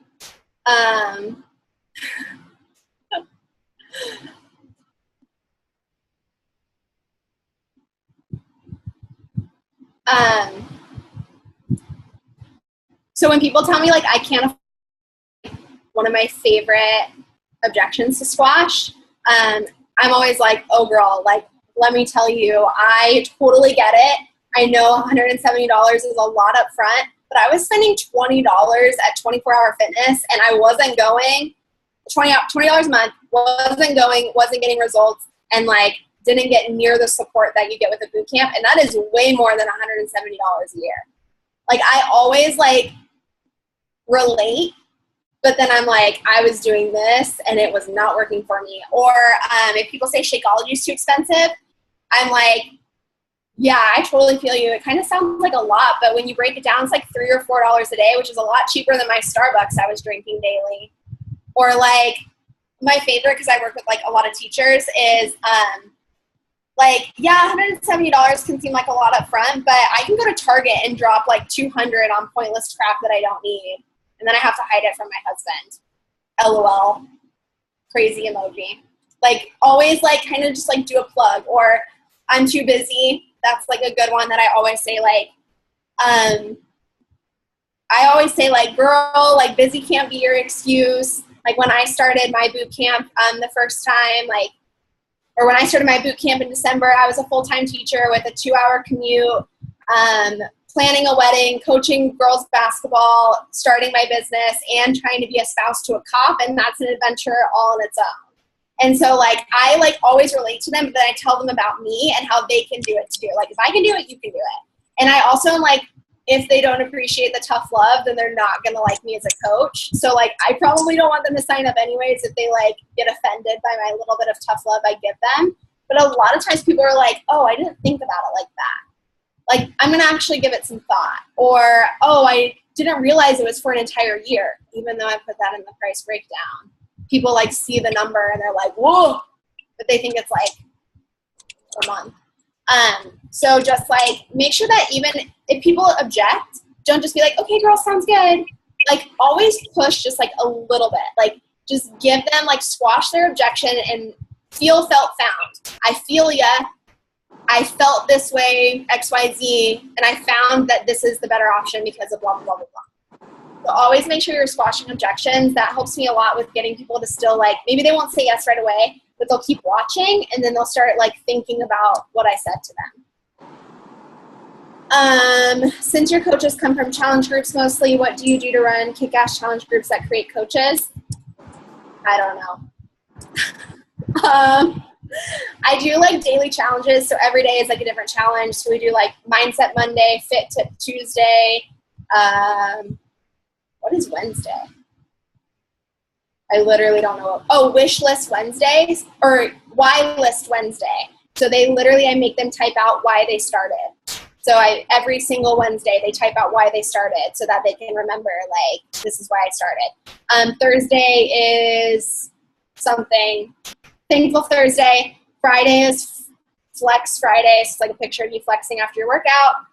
So when people tell me like I can't afford, one of my favorite objections to squash, I'm always like, oh girl, like, let me tell you, I totally get it. I know $170 is a lot up front, but I was spending $20 at 24-Hour Fitness and I wasn't going, $20 a month, wasn't getting results, and like didn't get near the support that you get with a boot camp. And that is way more than $170 a year. Like I always like relate, but then I'm like, I was doing this and it was not working for me. Or if people say Shakeology is too expensive, I'm like, yeah, I totally feel you. It kind of sounds like a lot, but when you break it down, it's like $3 or $4 a day, which is a lot cheaper than my Starbucks I was drinking daily. Or like my favorite, because I work with like a lot of teachers, is like, yeah, $170 can seem like a lot up front, but I can go to Target and drop like $200 on pointless crap that I don't need. And then I have to hide it from my husband. LOL. Crazy emoji. Like always like kind of just like do a plug, or I'm too busy. That's like a good one that I always say like, I always say like, girl, like busy can't be your excuse. Like when I started my boot camp the first time, like, or when I started my boot camp in December, I was a full-time teacher with a 2-hour commute, planning a wedding, coaching girls basketball, starting my business, and trying to be a spouse to a cop, and that's an adventure all on its own. And so, like, I, like, always relate to them, but then I tell them about me and how they can do it, too. Like, if I can do it, you can do it. And I also am, like, if they don't appreciate the tough love, then they're not going to like me as a coach. So like, I probably don't want them to sign up anyways if they like get offended by my little bit of tough love I give them. But a lot of times people are like, oh, I didn't think about it like that. Like, I'm going to actually give it some thought. Or, oh, I didn't realize it was for an entire year, even though I put that in the price breakdown. People like see the number and they're like, whoa, but they think it's like a month. So just like make sure that even if people object, don't just be like, okay, girl, sounds good. Like always push just like a little bit. Like just give them like squash their objection and felt, found. I feel ya. I felt this way, XYZ, and I found that this is the better option because of blah, blah, blah, blah, blah. So always make sure you're squashing objections. That helps me a lot with getting people to still like, maybe they won't say yes right away, but they'll keep watching and then they'll start like thinking about what I said to them. Since your coaches come from challenge groups mostly, what do you do to run kick-ass challenge groups that create coaches? I don't know. I do like daily challenges. So every day is like a different challenge. So we do like Mindset Monday, Fit Tip Tuesday. What is Wednesday? I literally don't know. Oh, Wish List Wednesdays or Why List Wednesday. So they literally, I make them type out why they started. So every single Wednesday, they type out why they started so that they can remember, like, this is why I started. Thursday is something. Thankful Thursday. Friday is Flex Friday. So it's like a picture of you flexing after your workout.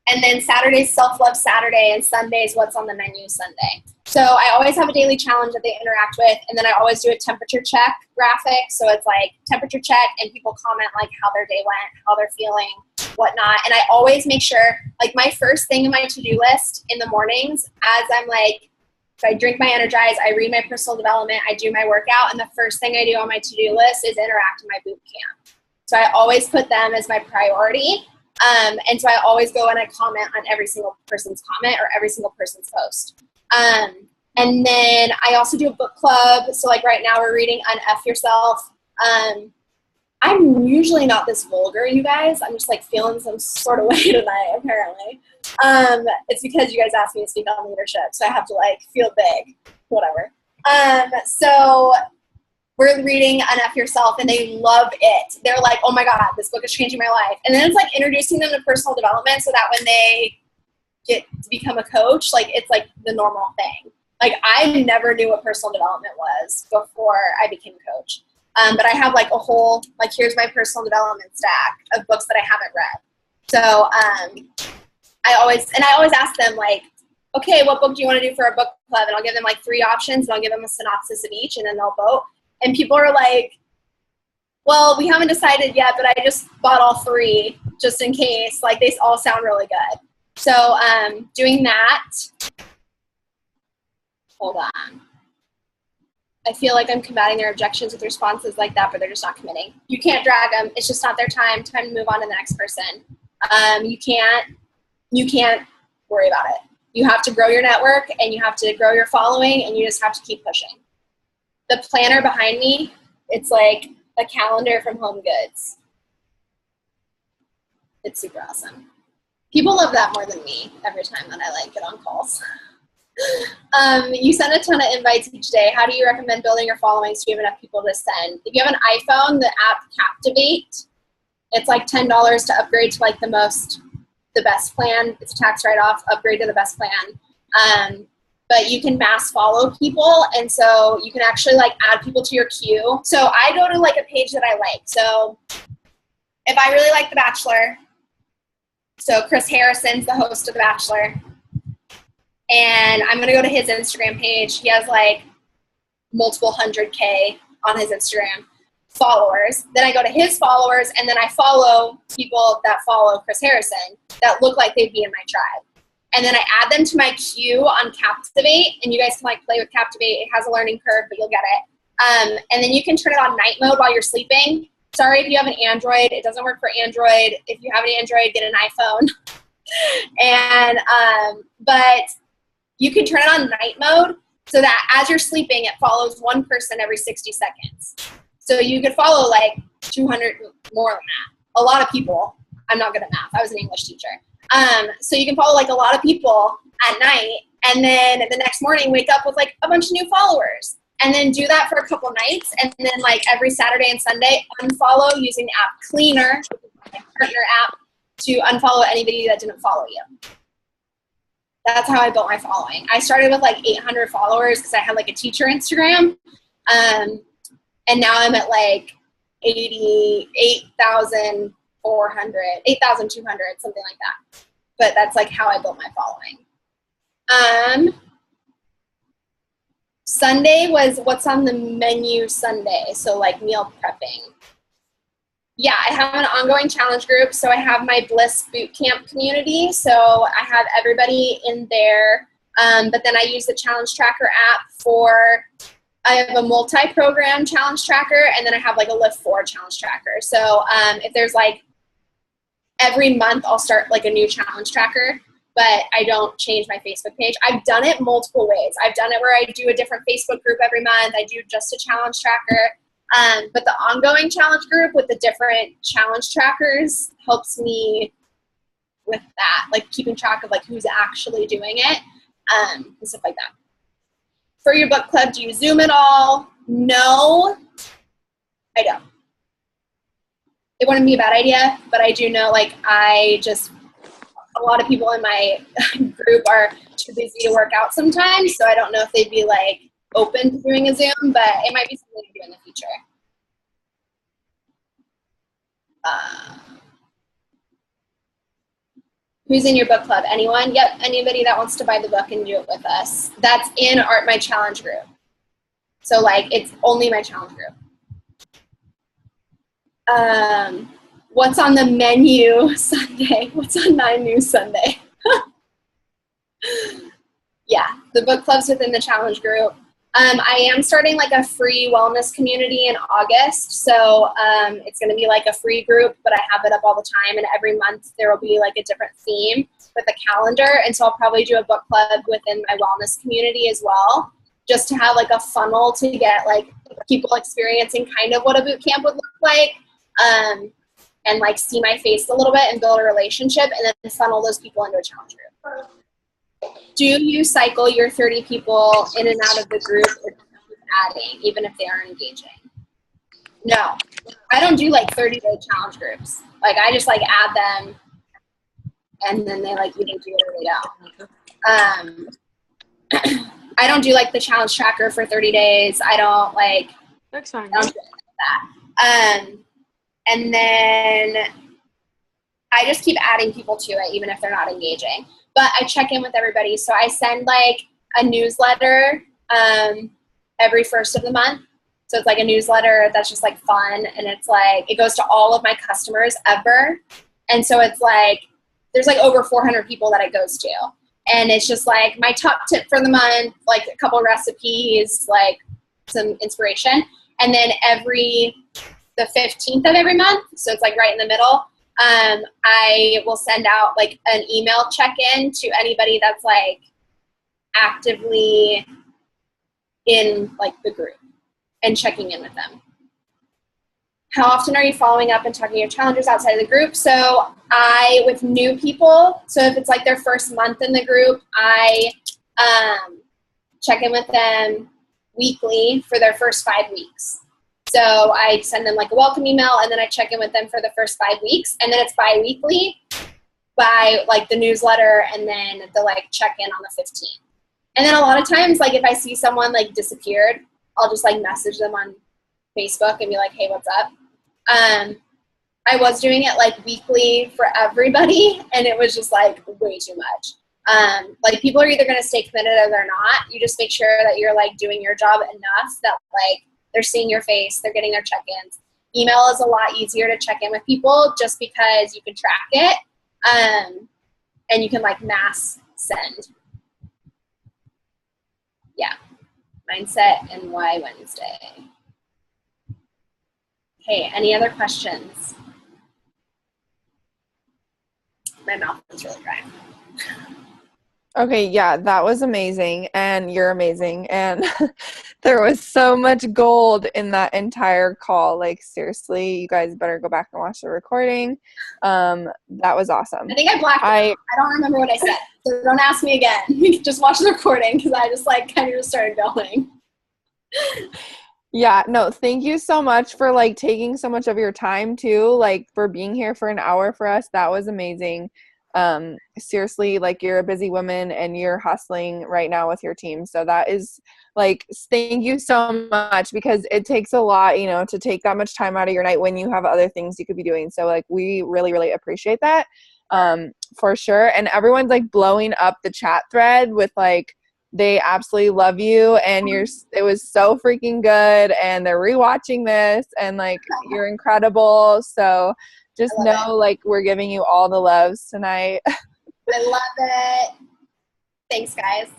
And then Saturday is Self-Love Saturday, and Sunday is What's on the Menu Sunday. So I always have a daily challenge that they interact with, and then I always do a temperature check graphic. So it's like temperature check, and people comment like how their day went, how they're feeling, whatnot. And I always make sure, like my first thing in my to-do list in the mornings, as I'm like, so I drink my Energize, I read my personal development, I do my workout, and the first thing I do on my to-do list is interact in my boot camp. So I always put them as my priority. And so I always go and I comment on every single person's comment or every single person's post. And then I also do a book club. So like right now we're reading Unf Yourself. I'm usually not this vulgar, you guys. I'm just like feeling some sort of way tonight, apparently. It's because you guys asked me to speak on leadership, so I have to like feel big, whatever. So we're reading Unf Yourself, and they love it. They're like, oh my God, this book is changing my life. And then it's like introducing them to personal development so that when they get to become a coach, like it's like the normal thing. Like I never knew what personal development was before I became a coach. But I have like a whole, like here's my personal development stack of books that I haven't read. So I always ask them like, okay, what book do you want to do for a book club? And I'll give them like 3 options, and I'll give them a synopsis of each, and then they'll vote. And people are like, well, we haven't decided yet, but I just bought all 3 just in case. Like they all sound really good. So doing that, hold on. I feel like I'm combating their objections with responses like that, but they're just not committing. You can't drag them. It's just not their time. Time to move on to the next person. You can't worry about it. You have to grow your network, and you have to grow your following, and you just have to keep pushing. The planner behind me, it's like a calendar from Home Goods. It's super awesome. People love that more than me every time that I like get on calls. You send a ton of invites each day. How do you recommend building your following so you have enough people to send? If you have an iPhone, the app Captivate, it's like $10 to upgrade to like the best plan. It's a tax write-off, upgrade to the best plan. But you can mass follow people, and so you can actually like add people to your queue. So I go to like a page that I like. So if I really like The Bachelor, so Chris Harrison's the host of The Bachelor, and I'm gonna go to his Instagram page. He has like multiple 100K on his Instagram followers. Then I go to his followers, and then I follow people that follow Chris Harrison that look like they'd be in my tribe. And then I add them to my queue on Captivate, and you guys can like play with Captivate. It has a learning curve, but you'll get it. And then you can turn it on night mode while you're sleeping. Sorry if you have an Android. It doesn't work for Android. If you have an Android, get an iPhone. And but you can turn it on night mode so that as you're sleeping, it follows one person every 60 seconds. So you could follow like 200 more than that. A lot of people. I'm not good at math. I was an English teacher. So you can follow like a lot of people at night, and then the next morning wake up with like a bunch of new followers, and then do that for a couple nights, and then like every Saturday and Sunday unfollow using the app Cleaner, my partner app, to unfollow anybody that didn't follow you. That's how I built my following. I started with like 800 followers because I had like a teacher Instagram, and now I'm at like 8,200, something like that. But that's like how I built my following. Sunday was what's on the menu Sunday, so like meal prepping. Yeah, I have an ongoing challenge group. So I have my Bliss Bootcamp community. So I have everybody in there. But then I use the challenge tracker app I have a multi-program challenge tracker, and then I have like a Lift 4 challenge tracker. So if there's like every month I'll start like a new challenge tracker, but I don't change my Facebook page. I've done it multiple ways. I've done it where I do a different Facebook group every month. I do just a challenge tracker. But the ongoing challenge group with the different challenge trackers helps me with that, like keeping track of like who's actually doing it, and stuff like that. For your book club, do you Zoom at all? No, I don't. It wouldn't be a bad idea, but I do know like a lot of people in my group are too busy to work out sometimes, so I don't know if they'd be like open to doing a Zoom, but it might be something to do in the future. Who's in your book club? Anyone? Yep, anybody that wants to buy the book and do it with us. That's in my challenge group. So like it's only my challenge group. What's on the menu Sunday? What's on 9 News Sunday? Yeah, the book club's within the challenge group. I am starting like a free wellness community in August. So it's going to be like a free group, but I have it up all the time. And every month there will be like a different theme with a calendar. And so I'll probably do a book club within my wellness community as well, just to have like a funnel to get like people experiencing kind of what a boot camp would look like, and like see my face a little bit and build a relationship, and then funnel those people into a challenge group. Do you cycle your 30 people in and out of the group, or keep adding, even if they aren't engaging? No, I don't do like 30-day challenge groups. Like I just like add them, and then they like either do it or they don't. I don't do like the challenge tracker for 30 days. I don't like. That's fine. I don't do that. And then I just keep adding people to it, even if they're not engaging. But I check in with everybody. So I send like a newsletter every first of the month. So it's like a newsletter that's just like fun. And it's like, it goes to all of my customers ever. And so it's like, there's like over 400 people that it goes to. And it's just like my top tip for the month, like a couple recipes, like some inspiration. And then the 15th of every month, so it's like right in the middle, I will send out like an email check-in to anybody that's like actively in like the group and checking in with them. How often are you following up and talking to your challengers outside of the group? So with new people, so if it's like their first month in the group, I check in with them weekly for their first 5 weeks. So I send them like a welcome email, and then I check in with them for the first 5 weeks, and then it's bi-weekly by like the newsletter, and then the like check-in on the 15th. And then a lot of times, like if I see someone like disappeared, I'll just like message them on Facebook and be like, hey, what's up? I was doing it like weekly for everybody, and it was just like way too much. Like people are either going to stay committed or they're not. You just make sure that you're like doing your job enough that like they're seeing your face, they're getting their check-ins. Email is a lot easier to check in with people just because you can track it, and you can like mass send. Yeah, mindset and why Wednesday. Okay, any other questions? My mouth is really dry. Okay, yeah, that was amazing, and you're amazing, and there was so much gold in that entire call. Like, seriously, you guys better go back and watch the recording. That was awesome. I think I blacked it out. I don't remember what I said, so don't ask me again. You can just watch the recording because I just like kind of just started going. Yeah, no, thank you so much for like taking so much of your time too, like for being here for an hour for us. That was amazing. Seriously, like you're a busy woman and you're hustling right now with your team. So that is like, thank you so much, because it takes a lot, you know, to take that much time out of your night when you have other things you could be doing. So like, we really, really appreciate that. For sure. And everyone's like blowing up the chat thread with like, they absolutely love you, and it was so freaking good, and they're rewatching this, and like you're incredible. So just know like we're giving you all the loves tonight. I love it. Thanks, guys.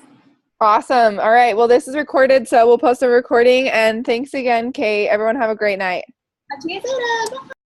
Awesome. All right. Well, this is recorded, so we'll post a recording, and thanks again, Kate. Everyone have a great night. Talk to you guys later. Bye.